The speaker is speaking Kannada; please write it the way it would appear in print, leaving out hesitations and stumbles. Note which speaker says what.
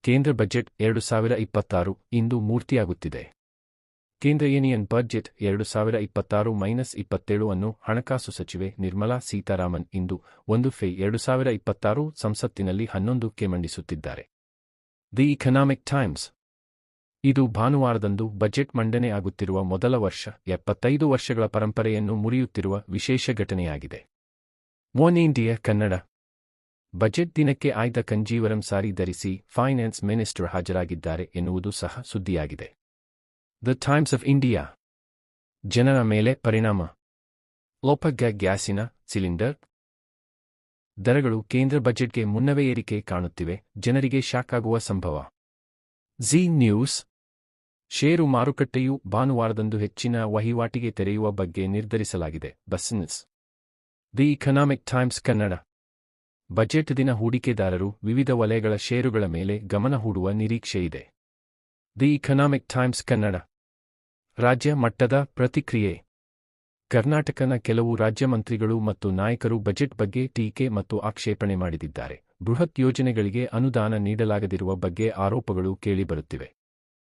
Speaker 1: ಕೇಂದ್ರ ಬಜೆಟ್ 2026 ಇಂದು ಮೂರ್ತಿಯಾಗುತ್ತಿದೆ. ಕೇಂದ್ರ ಯೂನಿಯನ್ ಬಜೆಟ್ 2026-27 ಅನ್ನು ಹಣಕಾಸು ಸಚಿವೆ ನಿರ್ಮಲಾ ಸೀತಾರಾಮನ್ ಇಂದು 1 ಫೆ 2026 ಸಂಸತ್ತಿನಲ್ಲಿ 11ಕ್ಕೆ ಮಂಡಿಸುತ್ತಿದ್ದಾರೆ. The Economic Times. ಇದು ಭಾನುವಾರದಂದು ಬಜೆಟ್ ಮಂಡನೆ ಆಗುತ್ತಿರುವ ಮೊದಲ ವರ್ಷ 75 ವರ್ಷಗಳ ಪರಂಪರೆಯನ್ನು ಮುರಿಯುತ್ತಿರುವ ವಿಶೇಷ ಘಟನೆಯಾಗಿದೆ. One India Kannada. ಬಜೆಟ್ ದಿನಕ್ಕೆ ಆಯ್ದ ಕಂಜೀವರಂ ಸಾರಿ ಧರಿಸಿ ಫೈನಾನ್ಸ್ ಮಿನಿಸ್ಟರ್ ಹಾಜರಾಗಿದ್ದಾರೆ ಎನ್ನುವುದು ಸಹ ಸುದ್ದಿಯಾಗಿದೆ. The Times of India. ಜನರ ಮೇಲೆ ಪರಿಣಾಮ. ಲೋಪಗ್ಯ ಗ್ಯಾಸಿನ ಸಿಲಿಂಡರ್ ದರಗಳು ಕೇಂದ್ರ ಬಜೆಟ್ಗೆ ಮುನ್ನವೇ ಏರಿಕೆ ಕಾಣುತ್ತಿವೆ, ಜನರಿಗೆ ಶಾಕ್ ಆಗುವ ಸಂಭವ. Zee news. ಷೇರು ಮಾರುಕಟ್ಟೆಯು ಭಾನುವಾರದಂದು ಹೆಚ್ಚಿನ ವಹಿವಾಟಿಗೆ ತೆರೆಯುವ ಬಗ್ಗೆ ನಿರ್ಧರಿಸಲಾಗಿದೆ. Business. The Economic times Kannada. Budget ದಿನ ಹೂಡಿಕೆದಾರರು ವಿವಿಧ ವಲಯಗಳ ಷೇರುಗಳ ಮೇಲೆ ಗಮನ ಹೂಡುವ ನಿರೀಕ್ಷೆಯಿದೆ. The Economic times Kannada. ರಾಜ್ಯ ಮಟ್ಟದ ಪ್ರತಿಕ್ರಿಯೆ. ಕರ್ನಾಟಕನ ಕೆಲವು ರಾಜ್ಯ ಮಂತ್ರಿಗಳು ಮತ್ತು ನಾಯಕರು ಬಜೆಟ್ ಬಗ್ಗೆ ಟೀಕೆ ಮತ್ತು ಆಕ್ಷೇಪಣೆ ಮಾಡಿದ್ದಾರೆ. ಬೃಹತ್ ಯೋಜನೆಗಳಿಗೆ ಅನುದಾನ ನೀಡಲಾಗದಿರುವ ಬಗ್ಗೆ ಆರೋಪಗಳು ಕೇಳಿಬರುತ್ತಿವೆ.